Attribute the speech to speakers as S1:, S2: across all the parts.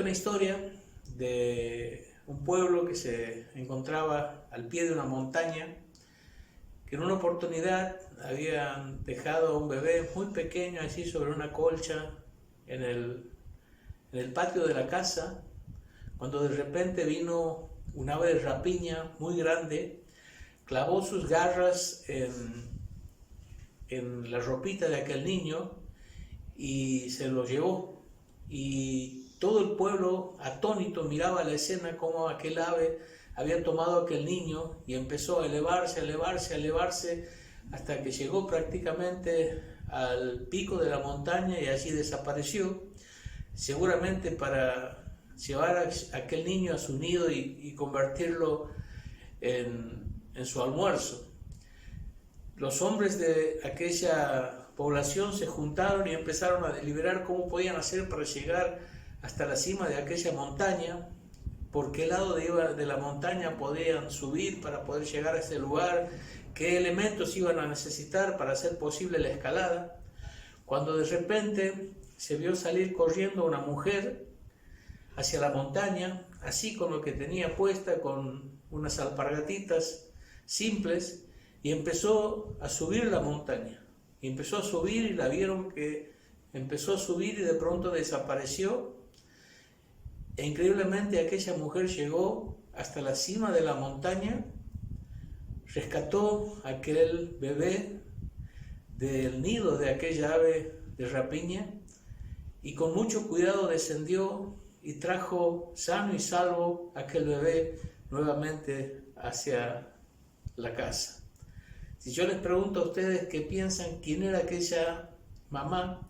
S1: cuenta una historia de un pueblo que se encontraba al pie de una montaña, que en una oportunidad habían dejado a un bebé muy pequeño así sobre una colcha en el patio de la casa, cuando de repente vino un ave de rapiña muy grande, clavó sus garras en la ropita de aquel niño y se lo llevó. Y todo el pueblo atónito miraba la escena, como aquel ave había tomado a aquel niño y empezó a elevarse, a elevarse, a elevarse, hasta que llegó prácticamente al pico de la montaña y allí desapareció, seguramente para llevar a aquel niño a su nido y convertirlo en su almuerzo. Los hombres de aquella población se juntaron y empezaron a deliberar cómo podían hacer para llegar hasta la cima de aquella montaña, por qué lado de la montaña podían subir para poder llegar a ese lugar, qué elementos iban a necesitar para hacer posible la escalada, cuando de repente se vio salir corriendo una mujer hacia la montaña, así con lo que tenía puesta, con unas alpargatitas simples, y empezó a subir la montaña. Y empezó a subir y la vieron que empezó a subir y de pronto desapareció. E increíblemente aquella mujer llegó hasta la cima de la montaña, rescató a aquel bebé del nido de aquella ave de rapiña y con mucho cuidado descendió y trajo sano y salvo a aquel bebé nuevamente hacia la casa. Si yo les pregunto a ustedes qué piensan, quién era aquella mamá,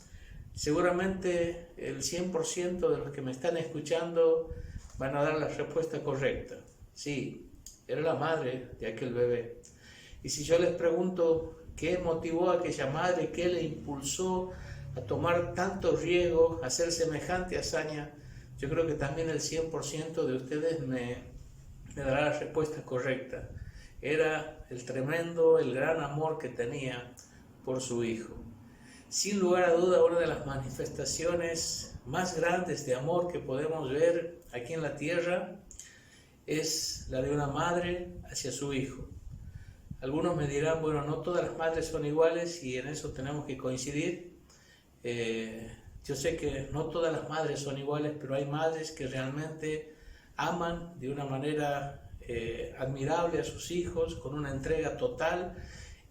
S1: seguramente el 100% de los que me están escuchando van a dar la respuesta correcta. Sí, era la madre de aquel bebé. Y si yo les pregunto qué motivó a aquella madre, qué le impulsó a tomar tanto riesgo, a hacer semejante hazaña, yo creo que también el 100% de ustedes me dará la respuesta correcta. Era el tremendo, el gran amor que tenía por su hijo. Sin lugar a duda, una de las manifestaciones más grandes de amor que podemos ver aquí en la tierra es la de una madre hacia su hijo. Algunos me dirán, bueno, no todas las madres son iguales y en eso tenemos que coincidir. Yo sé que no todas las madres son iguales, pero hay madres que realmente aman de una manera admirable a sus hijos, con una entrega total.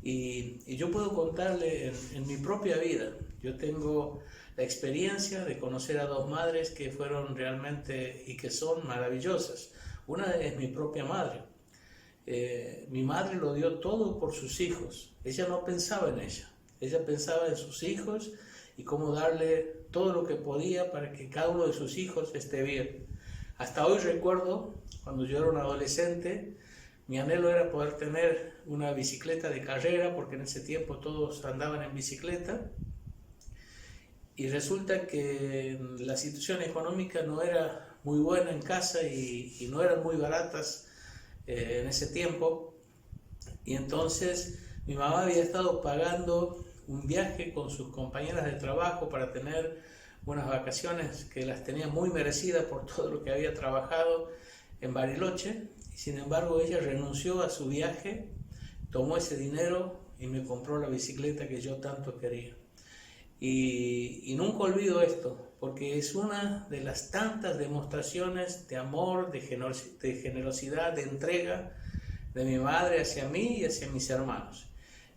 S1: Y yo puedo contarle en mi propia vida. Yo tengo la experiencia de conocer a dos madres que fueron realmente y que son maravillosas. Una es mi propia madre. Mi madre lo dio todo por sus hijos. Ella no pensaba en ella. Ella pensaba en sus hijos y cómo darle todo lo que podía para que cada uno de sus hijos esté bien. Hasta hoy recuerdo, cuando yo era un adolescente, mi anhelo era poder tener una bicicleta de carrera, porque en ese tiempo todos andaban en bicicleta. Y resulta que la situación económica no era muy buena en casa y no eran muy baratas en ese tiempo. Y entonces mi mamá había estado pagando un viaje con sus compañeras de trabajo para tener unas vacaciones que las tenía muy merecidas por todo lo que había trabajado en Bariloche. Sin embargo, ella renunció a su viaje, tomó ese dinero y me compró la bicicleta que yo tanto quería. Y nunca olvido esto, porque es una de las tantas demostraciones de amor, de generosidad, de entrega de mi madre hacia mí y hacia mis hermanos.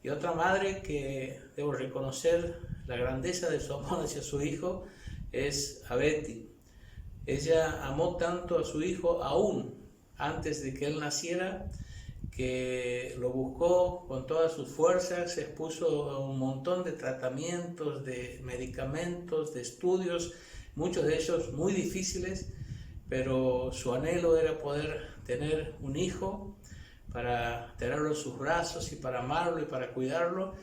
S1: Y otra madre que debo reconocer la grandeza de su amor hacia su hijo es a Betty. Ella amó tanto a su hijo aún antes de que él naciera, que lo buscó con todas sus fuerzas, se expuso a un montón de tratamientos, de medicamentos, de estudios, muchos de ellos muy difíciles, pero su anhelo era poder tener un hijo para tenerlo en sus brazos y para amarlo y para cuidarlo.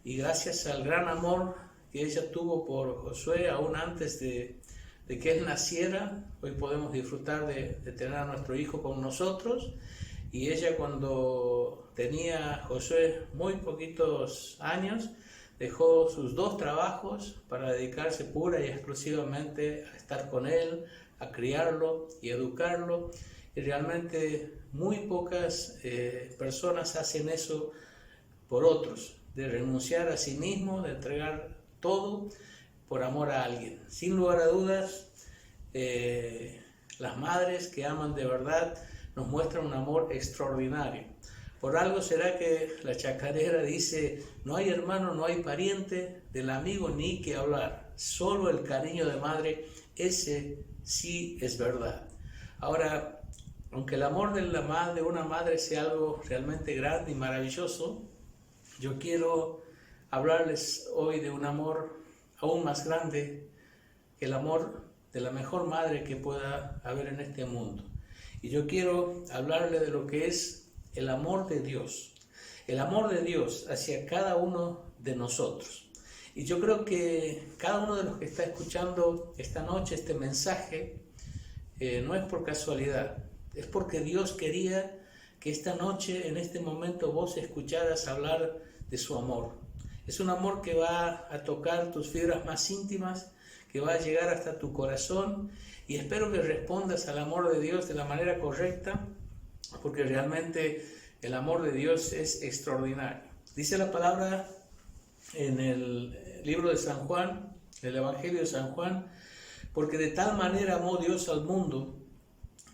S1: Y gracias al gran amor que ella tuvo por Josué, aún antes de que él naciera, hoy podemos disfrutar de tener a nuestro hijo con nosotros. Y ella, cuando tenía Josué muy poquitos años, dejó sus 2 trabajos para dedicarse pura y exclusivamente a estar con él, a criarlo y educarlo, y realmente muy pocas personas hacen eso por otros, de renunciar a sí mismo, de entregar todo por amor a alguien. Sin lugar a dudas, las madres que aman de verdad nos muestran un amor extraordinario. Por algo será que la chacarera dice: no hay hermano, no hay pariente, del amigo ni que hablar, solo el cariño de madre, ese sí es verdad. Ahora, aunque el amor de una madre sea algo realmente grande y maravilloso, yo quiero hablarles hoy de un amor aún más grande que el amor de la mejor madre que pueda haber en este mundo. Y yo quiero hablarle de lo que es el amor de Dios hacia cada uno de nosotros. Y yo creo que cada uno de los que está escuchando esta noche este mensaje no es por casualidad, es porque Dios quería que esta noche, en este momento, vos escucharas hablar de su amor. Es un amor que va a tocar tus fibras más íntimas, que va a llegar hasta tu corazón, y espero que respondas al amor de Dios de la manera correcta, porque realmente el amor de Dios es extraordinario. Dice la palabra en el libro de San Juan, el Evangelio de San Juan: porque de tal manera amó Dios al mundo,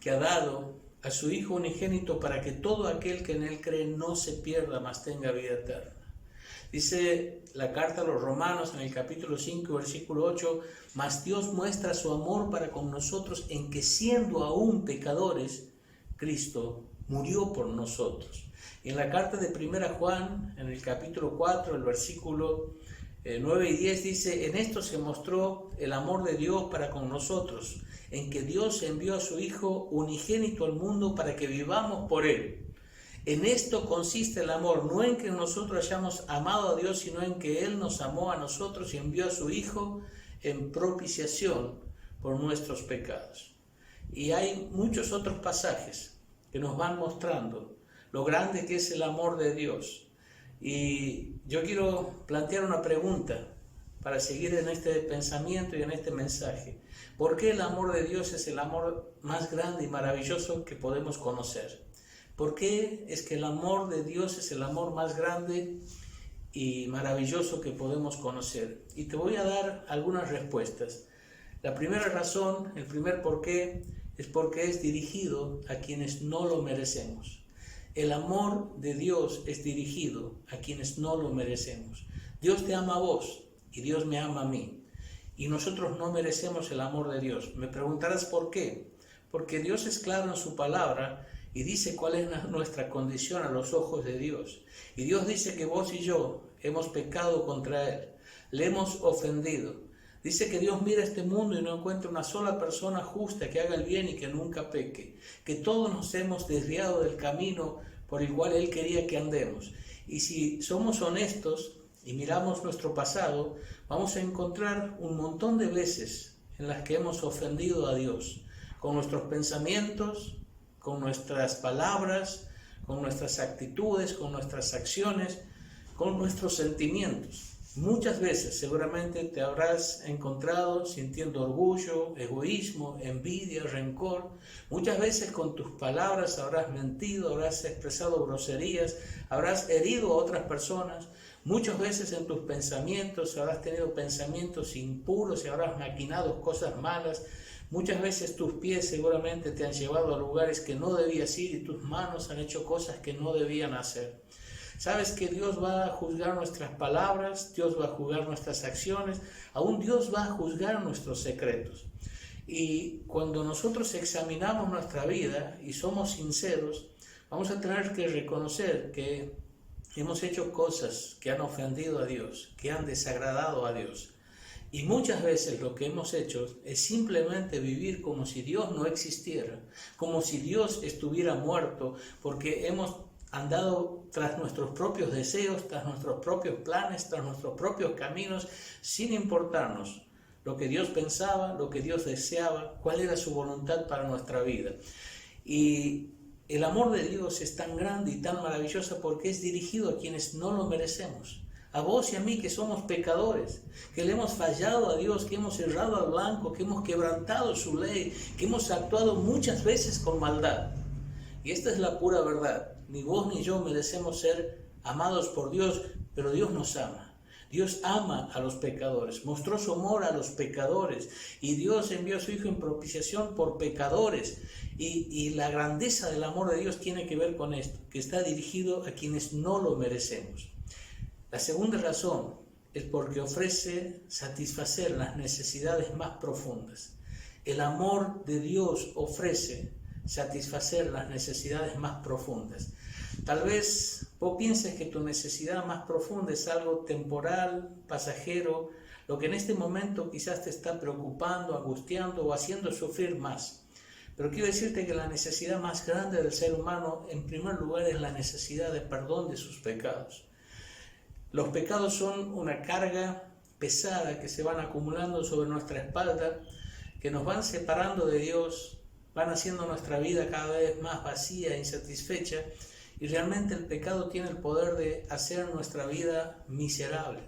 S1: que ha dado a su Hijo unigénito, para que todo aquel que en Él cree no se pierda, mas tenga vida eterna. Dice la carta a los Romanos en el capítulo 5, versículo 8: mas Dios muestra su amor para con nosotros en que, siendo aún pecadores, Cristo murió por nosotros. Y en la carta de 1 Juan, en el capítulo 4, el versículo 9 y 10 dice: en esto se mostró el amor de Dios para con nosotros, en que Dios envió a su Hijo unigénito al mundo para que vivamos por Él. En esto consiste el amor, no en que nosotros hayamos amado a Dios, sino en que Él nos amó a nosotros y envió a su Hijo en propiciación por nuestros pecados. Y hay muchos otros pasajes que nos van mostrando lo grande que es el amor de Dios. Y yo quiero plantear una pregunta para seguir en este pensamiento y en este mensaje. ¿Por qué el amor de Dios es el amor más grande y maravilloso que podemos conocer? ¿Por qué es que el amor de Dios es el amor más grande y maravilloso que podemos conocer? Y te voy a dar algunas respuestas. La primera razón, el primer por qué, es porque es dirigido a quienes no lo merecemos. El amor de Dios es dirigido a quienes no lo merecemos. Dios te ama a vos y Dios me ama a mí. Y nosotros no merecemos el amor de Dios. Me preguntarás por qué. Porque Dios es claro en su palabra y dice cuál es nuestra condición a los ojos de Dios. Y Dios dice que vos y yo hemos pecado contra Él, le hemos ofendido. Dice que Dios mira este mundo y no encuentra una sola persona justa que haga el bien y que nunca peque. Que todos nos hemos desviado del camino por el cual Él quería que andemos. Y si somos honestos y miramos nuestro pasado, vamos a encontrar un montón de veces en las que hemos ofendido a Dios, con nuestros pensamientos, con nuestras palabras, con nuestras actitudes, con nuestras acciones, con nuestros sentimientos. Muchas veces seguramente te habrás encontrado sintiendo orgullo, egoísmo, envidia, rencor. Muchas veces con tus palabras habrás mentido, habrás expresado groserías, habrás herido a otras personas. Muchas veces en tus pensamientos habrás tenido pensamientos impuros y habrás maquinado cosas malas. Muchas veces tus pies seguramente te han llevado a lugares que no debías ir y tus manos han hecho cosas que no debían hacer. Sabes que Dios va a juzgar nuestras palabras, Dios va a juzgar nuestras acciones, aún Dios va a juzgar nuestros secretos. Y cuando nosotros examinamos nuestra vida y somos sinceros, vamos a tener que reconocer que hemos hecho cosas que han ofendido a Dios, que han desagradado a Dios. Y muchas veces lo que hemos hecho es simplemente vivir como si Dios no existiera, como si Dios estuviera muerto, porque hemos andado tras nuestros propios deseos, tras nuestros propios planes, tras nuestros propios caminos, sin importarnos lo que Dios pensaba, lo que Dios deseaba, cuál era su voluntad para nuestra vida. Y el amor de Dios es tan grande y tan maravilloso porque es dirigido a quienes no lo merecemos, a vos y a mí que somos pecadores, que le hemos fallado a Dios, que hemos errado al blanco, que hemos quebrantado su ley, que hemos actuado muchas veces con maldad. Y esta es la pura verdad. Ni vos ni yo merecemos ser amados por Dios, pero Dios nos ama. Dios ama a los pecadores, mostró su amor a los pecadores y Dios envió a su Hijo en propiciación por pecadores. Y la grandeza del amor de Dios tiene que ver con esto, que está dirigido a quienes no lo merecemos. La segunda razón es porque ofrece satisfacer las necesidades más profundas. El amor de Dios ofrece satisfacer las necesidades más profundas. Tal vez vos pienses que tu necesidad más profunda es algo temporal, pasajero, lo que en este momento quizás te está preocupando, angustiando o haciendo sufrir más. Pero quiero decirte que la necesidad más grande del ser humano, en primer lugar, es la necesidad de perdón de sus pecados. Los pecados son una carga pesada que se van acumulando sobre nuestra espalda, que nos van separando de Dios, van haciendo nuestra vida cada vez más vacía e insatisfecha, y realmente el pecado tiene el poder de hacer nuestra vida miserable.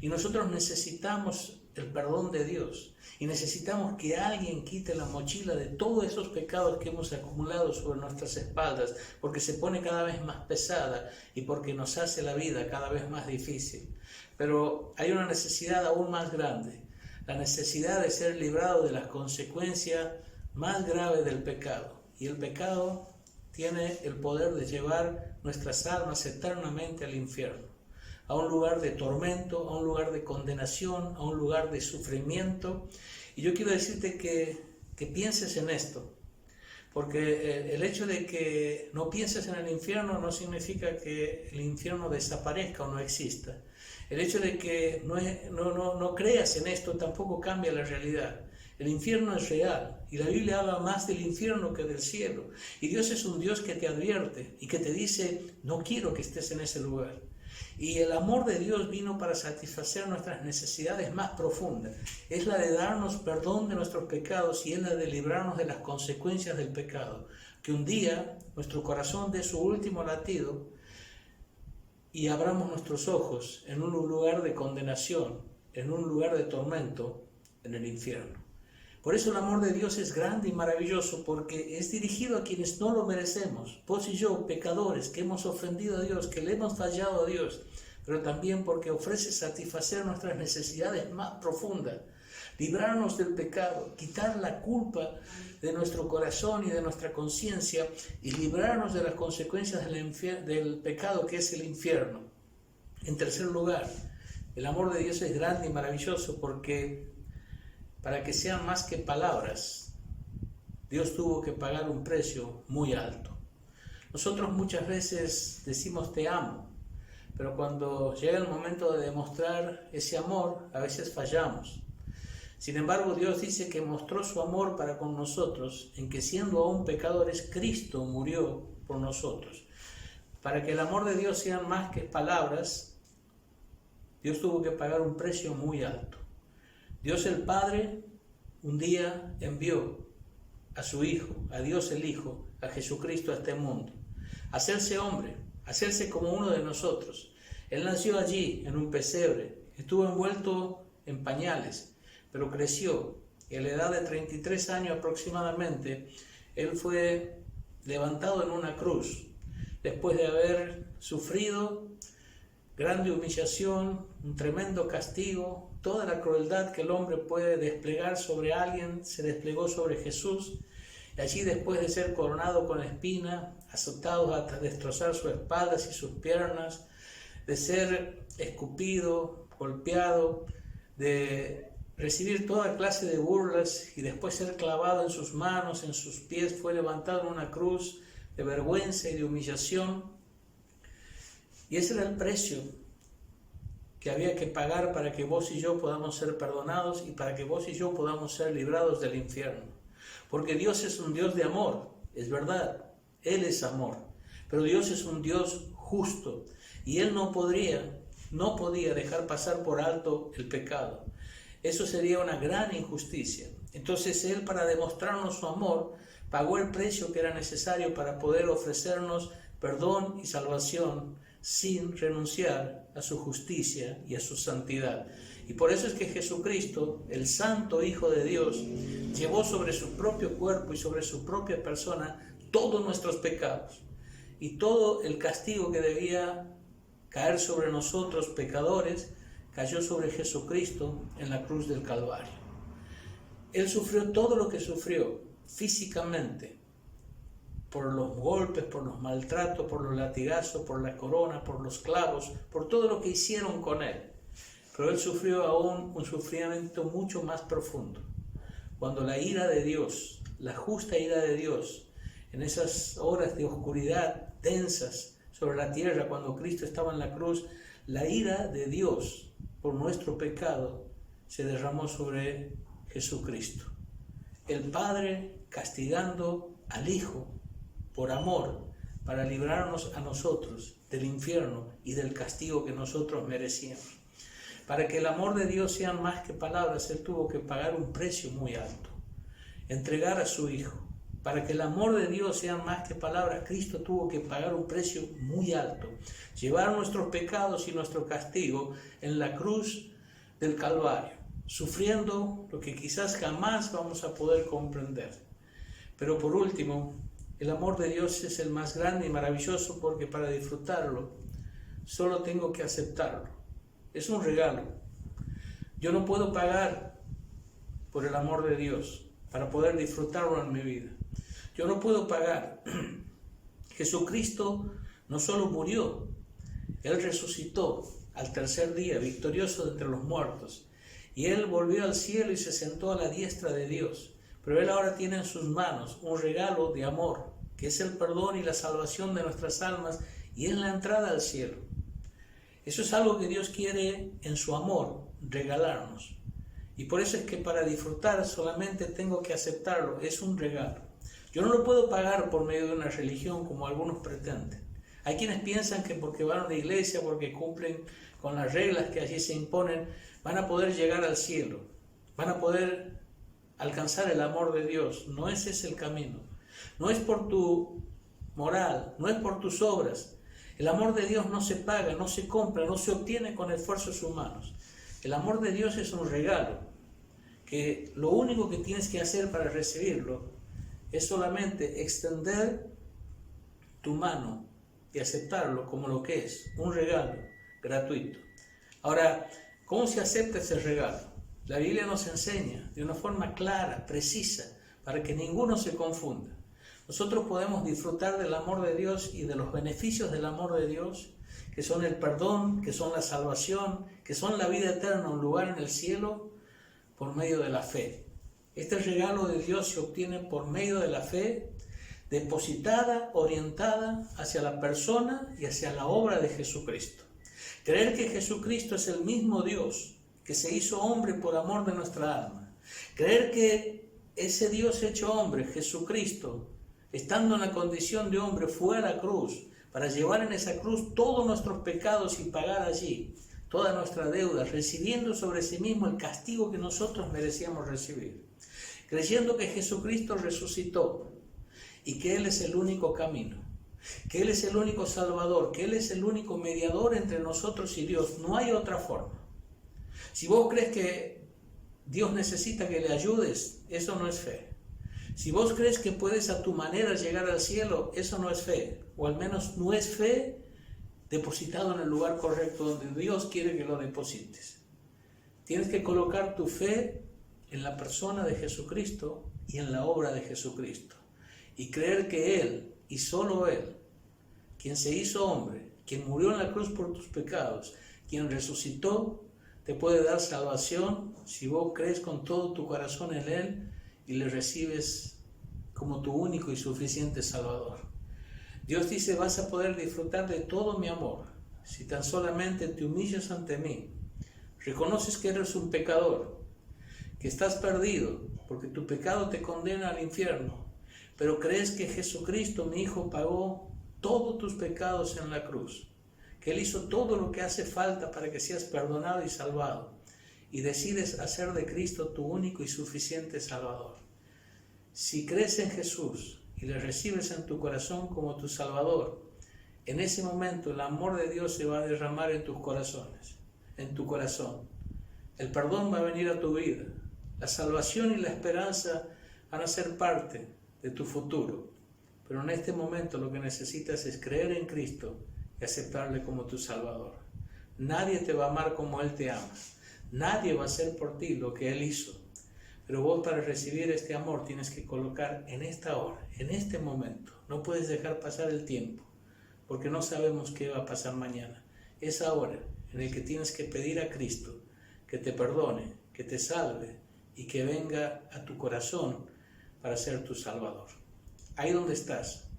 S1: Y nosotros necesitamos el perdón de Dios, y necesitamos que alguien quite la mochila de todos esos pecados que hemos acumulado sobre nuestras espaldas, porque se pone cada vez más pesada y porque nos hace la vida cada vez más difícil. Pero hay una necesidad aún más grande, la necesidad de ser librado de las consecuencias más graves del pecado. Y el pecado tiene el poder de llevar nuestras almas eternamente al infierno, a un lugar de tormento, a un lugar de condenación, a un lugar de sufrimiento. Y yo quiero decirte que pienses en esto, porque el hecho de que no pienses en el infierno no significa que el infierno desaparezca o no exista. El hecho de que no creas en esto tampoco cambia la realidad. El infierno es real y la Biblia habla más del infierno que del cielo. Y Dios es un Dios que te advierte y que te dice, no quiero que estés en ese lugar. Y el amor de Dios vino para satisfacer nuestras necesidades más profundas. Es la de darnos perdón de nuestros pecados y es la de librarnos de las consecuencias del pecado. Que un día nuestro corazón dé su último latido y abramos nuestros ojos en un lugar de condenación, en un lugar de tormento, en el infierno. Por eso el amor de Dios es grande y maravilloso, porque es dirigido a quienes no lo merecemos, vos y yo, pecadores, que hemos ofendido a Dios, que le hemos fallado a Dios, pero también porque ofrece satisfacer nuestras necesidades más profundas, librarnos del pecado, quitar la culpa de nuestro corazón y de nuestra conciencia y librarnos de las consecuencias del pecado que es el infierno. En tercer lugar, el amor de Dios es grande y maravilloso porque para que sean más que palabras, Dios tuvo que pagar un precio muy alto. Nosotros muchas veces decimos te amo, pero cuando llega el momento de demostrar ese amor, a veces fallamos. Sin embargo, Dios dice que mostró su amor para con nosotros, en que siendo aún pecadores, Cristo murió por nosotros. Para que el amor de Dios sea más que palabras, Dios tuvo que pagar un precio muy alto. Dios el Padre un día envió a su Hijo, a Dios el Hijo, a Jesucristo a este mundo, a hacerse hombre, a hacerse como uno de nosotros. Él nació allí en un pesebre, estuvo envuelto en pañales, pero creció y a la edad de 33 años aproximadamente, Él fue levantado en una cruz, después de haber sufrido grande humillación, un tremendo castigo, toda la crueldad que el hombre puede desplegar sobre alguien, se desplegó sobre Jesús. Y allí, después de ser coronado con espina, azotado hasta destrozar sus espaldas y sus piernas, de ser escupido, golpeado, de recibir toda clase de burlas y después ser clavado en sus manos, en sus pies, fue levantado en una cruz de vergüenza y de humillación. Y ese era el precio que había que pagar para que vos y yo podamos ser perdonados y para que vos y yo podamos ser librados del infierno. Porque Dios es un Dios de amor, es verdad, Él es amor, pero Dios es un Dios justo y Él no podía dejar pasar por alto el pecado. Eso sería una gran injusticia. Entonces Él, para demostrarnos su amor, pagó el precio que era necesario para poder ofrecernos perdón y salvación, sin renunciar a su justicia y a su santidad. Y por eso es que Jesucristo, el Santo Hijo de Dios, llevó sobre su propio cuerpo y sobre su propia persona todos nuestros pecados y todo el castigo que debía caer sobre nosotros pecadores, cayó sobre Jesucristo en la cruz del Calvario. Él sufrió todo lo que sufrió físicamente, por los golpes, por los maltratos, por los latigazos, por la corona, por los clavos, por todo lo que hicieron con él. Pero él sufrió aún un sufrimiento mucho más profundo. Cuando la ira de Dios, la justa ira de Dios, en esas horas de oscuridad densas sobre la tierra, cuando Cristo estaba en la cruz, la ira de Dios por nuestro pecado se derramó sobre Jesucristo. El Padre castigando al Hijo por amor, para librarnos a nosotros del infierno y del castigo que nosotros merecíamos. Para que el amor de Dios sea más que palabras, Él tuvo que pagar un precio muy alto, entregar a su Hijo. Para que el amor de Dios sea más que palabras, Cristo tuvo que pagar un precio muy alto, llevar nuestros pecados y nuestro castigo en la cruz del Calvario, sufriendo lo que quizás jamás vamos a poder comprender. Pero por último, el amor de Dios es el más grande y maravilloso, porque para disfrutarlo solo tengo que aceptarlo. Es un regalo. Yo no puedo pagar por el amor de Dios para poder disfrutarlo en mi vida. Yo no puedo pagar. Jesucristo no solo murió, Él resucitó al tercer día, victorioso de entre los muertos. Y Él volvió al cielo y se sentó a la diestra de Dios. Pero Él ahora tiene en sus manos un regalo de amor, que es el perdón y la salvación de nuestras almas, y es la entrada al cielo. Eso es algo que Dios quiere en su amor regalarnos. Y por eso es que para disfrutar solamente tengo que aceptarlo, es un regalo. Yo no lo puedo pagar por medio de una religión como algunos pretenden. Hay quienes piensan que porque van a la iglesia, porque cumplen con las reglas que allí se imponen, van a poder llegar al cielo, van a poder alcanzar el amor de Dios. No ese es el camino. No es por tu moral, no es por tus obras. El amor de Dios no se paga, no se compra, no se obtiene con esfuerzos humanos. El amor de Dios es un regalo, que lo único que tienes que hacer para recibirlo es solamente extender tu mano y aceptarlo como lo que es, un regalo gratuito. Ahora, ¿cómo se acepta ese regalo? La Biblia nos enseña de una forma clara, precisa, para que ninguno se confunda. Nosotros podemos disfrutar del amor de Dios y de los beneficios del amor de Dios, que son el perdón, que son la salvación, que son la vida eterna, un lugar en el cielo, por medio de la fe. Este regalo de Dios se obtiene por medio de la fe, depositada, orientada hacia la persona y hacia la obra de Jesucristo. Creer que Jesucristo es el mismo Dios que se hizo hombre por amor de nuestra alma. Creer que ese Dios hecho hombre, Jesucristo, estando en la condición de hombre, fue a la cruz para llevar en esa cruz todos nuestros pecados y pagar allí toda nuestra deuda, recibiendo sobre sí mismo el castigo que nosotros merecíamos recibir. Creyendo que Jesucristo resucitó y que Él es el único camino, que Él es el único Salvador, que Él es el único mediador entre nosotros y Dios. No hay otra forma. Si vos crees que Dios necesita que le ayudes, eso no es fe. Si vos crees que puedes a tu manera llegar al cielo, eso no es fe, o al menos no es fe depositado en el lugar correcto donde Dios quiere que lo deposites. Tienes que colocar tu fe en la persona de Jesucristo y en la obra de Jesucristo, y creer que Él, y solo Él, quien se hizo hombre, quien murió en la cruz por tus pecados, quien resucitó, te puede dar salvación si vos crees con todo tu corazón en Él y le recibes como tu único y suficiente Salvador. Dios dice: vas a poder disfrutar de todo mi amor si tan solamente te humillas ante mí, reconoces que eres un pecador, que estás perdido porque tu pecado te condena al infierno, pero crees que Jesucristo, mi Hijo, pagó todos tus pecados en la cruz, que Él hizo todo lo que hace falta para que seas perdonado y salvado, y decides hacer de Cristo tu único y suficiente Salvador. Si crees en Jesús y le recibes en tu corazón como tu Salvador, en ese momento el amor de Dios se va a derramar en tus corazones, en tu corazón. El perdón va a venir a tu vida. La salvación y la esperanza van a ser parte de tu futuro. Pero en este momento lo que necesitas es creer en Cristo y aceptarle como tu Salvador. Nadie te va a amar como Él te ama. Nadie va a hacer por ti lo que Él hizo. Pero vos, para recibir este amor, tienes que colocar en esta hora, en este momento. No puedes dejar pasar el tiempo, porque no sabemos qué va a pasar mañana. Es ahora en el que tienes que pedir a Cristo que te perdone, que te salve y que venga a tu corazón para ser tu Salvador. Ahí donde estás,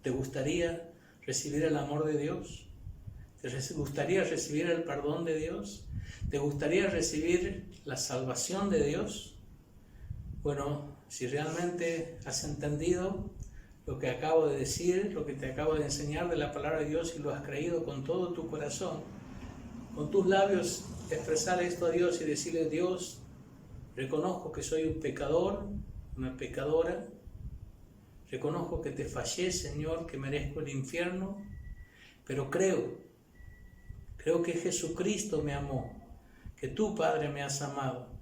S1: ¿te gustaría recibir el amor de Dios? ¿Te gustaría recibir el perdón de Dios? ¿Te gustaría recibir la salvación de Dios? Bueno, si realmente has entendido lo que acabo de decir, lo que te acabo de enseñar de la palabra de Dios y lo has creído con todo tu corazón, con tus labios expresar esto a Dios y decirle: Dios, reconozco que soy un pecador, una pecadora, reconozco que te fallé, Señor, que merezco el infierno, pero creo que Jesucristo me amó, que tú, Padre, me has amado.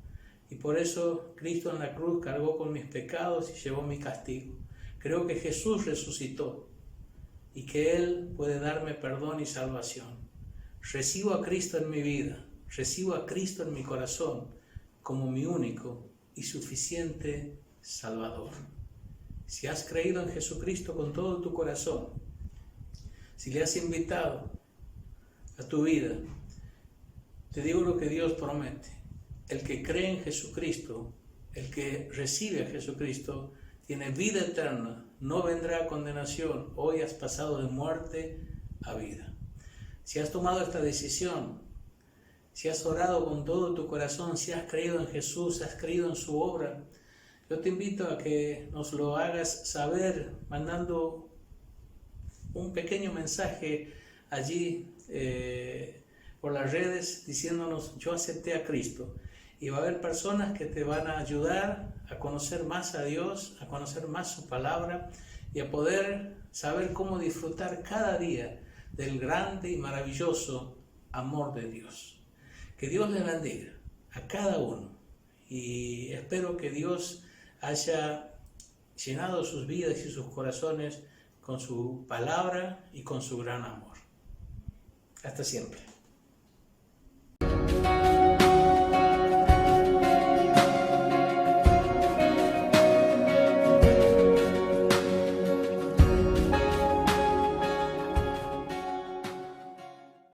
S1: Y por eso Cristo en la cruz cargó con mis pecados y llevó mi castigo. Creo que Jesús resucitó y que Él puede darme perdón y salvación. Recibo a Cristo en mi vida, recibo a Cristo en mi corazón como mi único y suficiente Salvador. Si has creído en Jesucristo con todo tu corazón, si le has invitado a tu vida, te digo lo que Dios promete. El que cree en Jesucristo, el que recibe a Jesucristo, tiene vida eterna, no vendrá a condenación. Hoy has pasado de muerte a vida. Si has tomado esta decisión, si has orado con todo tu corazón, si has creído en Jesús, has creído en su obra, yo te invito a que nos lo hagas saber mandando un pequeño mensaje allí por las redes diciéndonos: yo acepté a Cristo. Y va a haber personas que te van a ayudar a conocer más a Dios, a conocer más su palabra y a poder saber cómo disfrutar cada día del grande y maravilloso amor de Dios. Que Dios les bendiga a cada uno y espero que Dios haya llenado sus vidas y sus corazones con su palabra y con su gran amor. Hasta siempre.